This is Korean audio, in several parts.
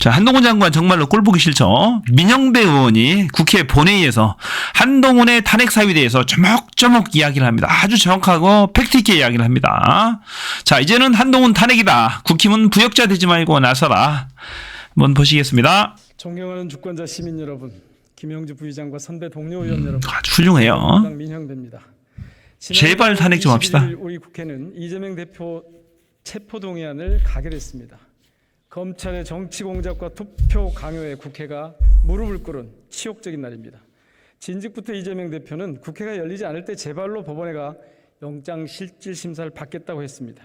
자, 한동훈 장관 정말로 꼴보기 싫죠. 민영배 의원이 국회 본회의에서 한동훈의 탄핵 사유에 대해서 조목조목 이야기를 합니다. 아주 정확하고 팩트있게 이야기를 합니다. 자, 이제는 한동훈 탄핵이다. 국힘은 부역자 되지 말고 나서라. 한번 보시겠습니다. 존경하는 주권자 시민 여러분, 김영주 부의장과 선배 동료 의원 여러분, 아주 훌륭해요. 민형배입니다. 제발 탄핵 좀 합시다. 우리 국회는 이재명 대표 체포동의안을 가결했습니다. 검찰의 정치 공작과 투표 강요에 국회가 무릎을 꿇은 치욕적인 날입니다. 진즉부터 이재명 대표는 국회가 열리지 않을 때 제발로 법원에가 영장실질심사를 받겠다고 했습니다.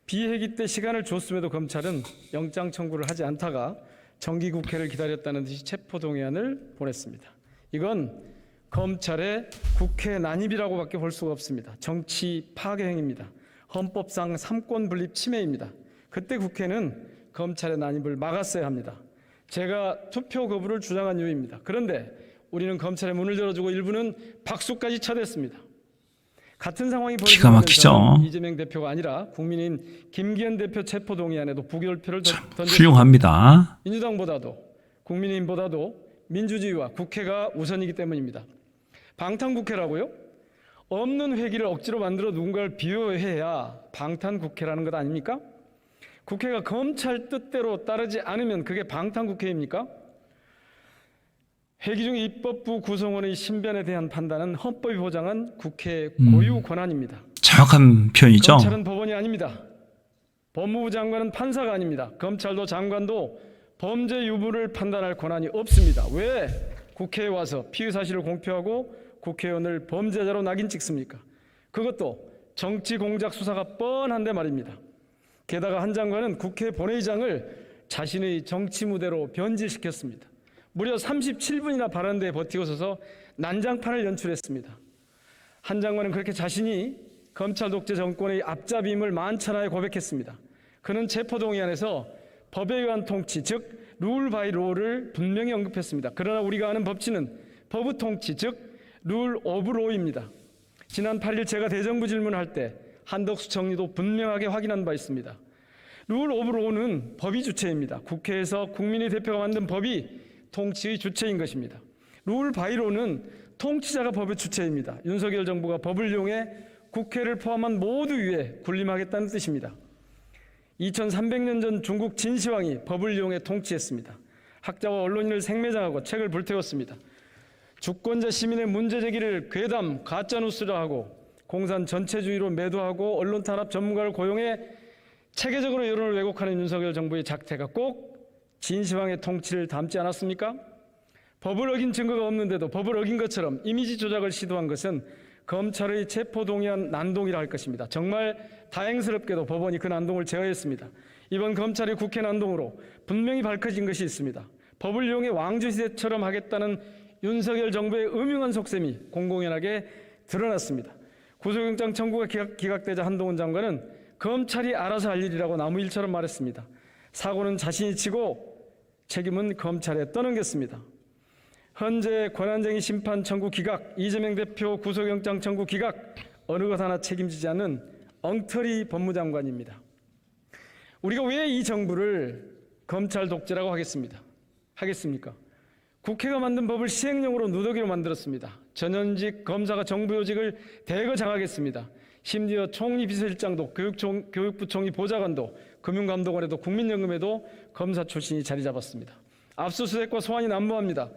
비회기 때 시간을 줬음에도 검찰은 영장 청구를 하지 않다가 정기국회를 기다렸다는 듯이 체포동의안을 보냈습니다. 이건 검찰의 국회 난입이라고밖에 볼 수가 없습니다. 정치 파괴 행위입니다. 헌법상 3권 분립 침해입니다. 그때 국회는 검찰의 난입을 막았어야 합니다. 제가 투표 거부를 주장한 이유입니다. 그런데 우리는 검찰의 문을 열어주고 일부는 박수까지 쳐댔습니다. 같은 상황이 기가 막히죠. 이재명 대표가 아니라 국민인 김기현 대표 체포동의안에도 부결표를 던졌습니다. 훌륭합니다. 민주당보다도 국민의힘보다도 민주주의와 국회가 우선이기 때문입니다. 방탄국회라고요? 없는 회기를 억지로 만들어 누군가를 비호해야 방탄국회라는 것 아닙니까? 국회가 검찰 뜻대로 따르지 않으면 그게 방탄국회입니까? 회기 중 입법부 구성원의 신변에 대한 판단은 헌법이 보장한 국회의 고유 권한입니다. 정확한 표현이죠. 검찰은 법원이 아닙니다. 법무부 장관은 판사가 아닙니다. 검찰도 장관도 범죄 유무를 판단할 권한이 없습니다. 왜 국회에 와서 피의 사실을 공표하고 국회의원을 범죄자로 낙인 찍습니까? 그것도 정치 공작 수사가 뻔한데 말입니다. 게다가 한 장관은 국회 본회의장을 자신의 정치 무대로 변질시켰습니다. 무려 37분이나 발언대에 버티고 서서 난장판을 연출했습니다. 한 장관은 그렇게 자신이 검찰 독재 정권의 앞잡이임을 만천하에 고백했습니다. 그는 체포동의안에서 법에 의한 통치, 즉 룰 바이 로를 분명히 언급했습니다. 그러나 우리가 아는 법치는 법의 통치, 즉 룰 오브 로입니다. 지난 8일 제가 대정부 질문할 때 한덕수 총리도 분명하게 확인한 바 있습니다. 룰 오브 로는 법이 주체입니다. 국회에서 국민의 대표가 만든 법이 통치의 주체인 것입니다. 룰 바이 로는 통치자가 법의 주체입니다. 윤석열 정부가 법을 이용해 국회를 포함한 모두 위에 군림하겠다는 뜻입니다. 2300년 전 중국 진시황이 법을 이용해 통치했습니다. 학자와 언론인을 생매장하고 책을 불태웠습니다. 주권자 시민의 문제 제기를 괴담, 가짜뉴스라 하고 공산 전체주의로 매도하고 언론 탄압 전문가를 고용해 체계적으로 여론을 왜곡하는 윤석열 정부의 작태가 꼭 진시황의 통치를 닮지 않았습니까? 법을 어긴 증거가 없는데도 법을 어긴 것처럼 이미지 조작을 시도한 것은 검찰의 체포동의안 난동이라 할 것입니다. 정말 다행스럽게도 법원이 그 난동을 제어했습니다. 이번 검찰의 국회 난동으로 분명히 밝혀진 것이 있습니다. 법을 이용해 왕조시대처럼 하겠다는 윤석열 정부의 음흉한 속셈이 공공연하게 드러났습니다. 구속영장 청구가 기각되자 한동훈 장관은 검찰이 알아서 할 일이라고 나무일처럼 말했습니다. 사고는 자신이 치고 책임은 검찰에 떠넘겼습니다. 현재 권한쟁의 심판 청구 기각, 이재명 대표 구속영장 청구 기각, 어느 것 하나 책임지지 않는 엉터리 법무장관입니다. 우리가 왜 이 정부를 검찰 독재라고 하겠습니까? 국회가 만든 법을 시행령으로 누더기로 만들었습니다. 전현직 검사가 정부 요직을 대거 장악했습니다. 심지어 총리 비서실장도 교육부 총리 보좌관도 금융감독원에도 국민연금에도 검사 출신이 자리 잡았습니다. 압수수색과 소환이 난무합니다.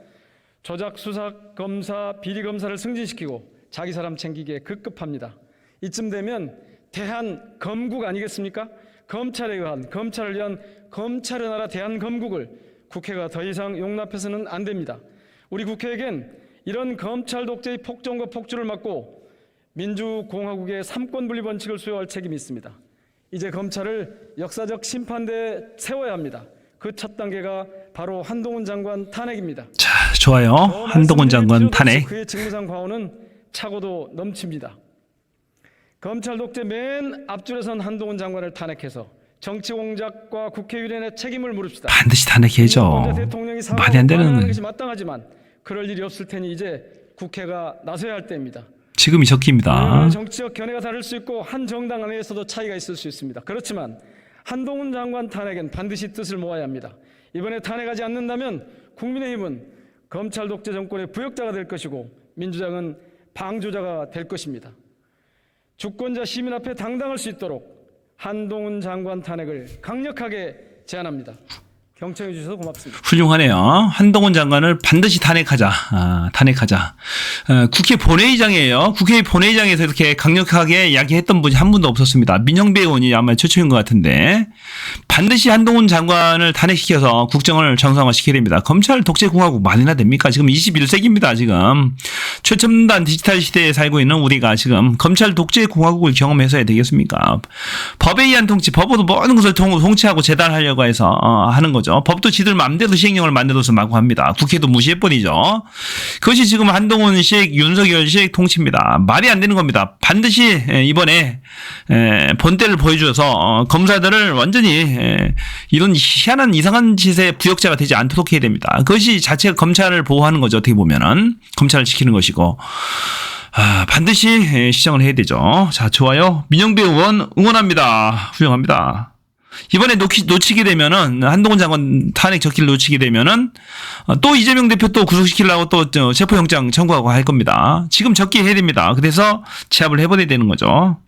조작 수사 검사 비리 검사를 승진시키고 자기 사람 챙기기에 급급합니다. 이쯤 되면 대한검국 아니겠습니까? 검찰에 의한 검찰을 위한 검찰의 나라 대한검국을 국회가 더 이상 용납해서는 안 됩니다. 우리 국회에겐 이런 검찰 독재의 폭정과 폭주를 막고 민주공화국의 3권 분립 원칙을 수호할 책임이 있습니다. 이제 검찰을 역사적 심판대에 세워야 합니다. 그 첫 단계가 바로 한동훈 장관 탄핵입니다. 자, 좋아요. 한동훈 장관 탄핵. 그의 직무상 과오는 차고도 넘칩니다. 검찰 독재 맨 앞줄에 선 한동훈 장관을 탄핵해서 정치 공작과 국회 유린의 책임을 물읍시다. 반드시 탄핵해야죠. 대통령이 말이 안 되는 것이 마땅하지만 그럴 일이 없을 테니 이제 국회가 나서야 할 때입니다. 지금이 적기입니다. 정치적 견해가 다를 수 있고 한 정당 안에서도 차이가 있을 수 있습니다. 그렇지만 한동훈 장관 탄핵엔 반드시 뜻을 모아야 합니다. 이번에 탄핵하지 않는다면 국민의힘은 검찰 독재 정권의 부역자가 될 것이고 민주당은 방조자가 될 것입니다. 주권자 시민 앞에 당당할 수 있도록 한동훈 장관 탄핵을 강력하게 제안합니다. 경청해 주셔서 고맙습니다. 훌륭하네요. 한동훈 장관을 반드시 탄핵하자. 탄핵하자. 국회 본회의장이에요. 국회 본회의장에서 이렇게 강력하게 이야기했던 분이 한 분도 없었습니다. 민영배 의원이 아마 최초인 것 같은데 반드시 한동훈 장관을 탄핵시켜서 국정을 정상화시켜야 됩니다. 검찰 독재공화국 말이나 됩니까? 지금 21세기입니다. 지금 최첨단 디지털 시대에 살고 있는 우리가 지금 검찰 독재공화국을 경험해서야 되겠습니까? 법에 의한 통치, 법으로 모든 것을 통치하고 재단하려고 해서 하는 거죠. 법도 지들 마음대로 시행령을 만들어서 마구 합니다. 국회도 무시해버리죠. 그것이 지금 한동훈식, 윤석열식 통치입니다. 말이 안 되는 겁니다. 반드시 이번에 본때를 보여줘서 검사들을 완전히 이런 희한한 이상한 짓의 부역자가 되지 않도록 해야 됩니다. 그것이 자체가 검찰을 보호하는 거죠. 어떻게 보면은 검찰을 지키는 것이고. 반드시 시정을 해야 되죠. 자, 좋아요. 민영배 의원 응원합니다. 훌륭합니다. 이번에 놓치게 되면은 한동훈 장관 탄핵 적기를 놓치게 되면은 또 이재명 대표 또 구속시키려고 또 체포영장 청구하고 할 겁니다. 지금 적기 해야 됩니다. 그래서 제압을 해버려야 되는 거죠.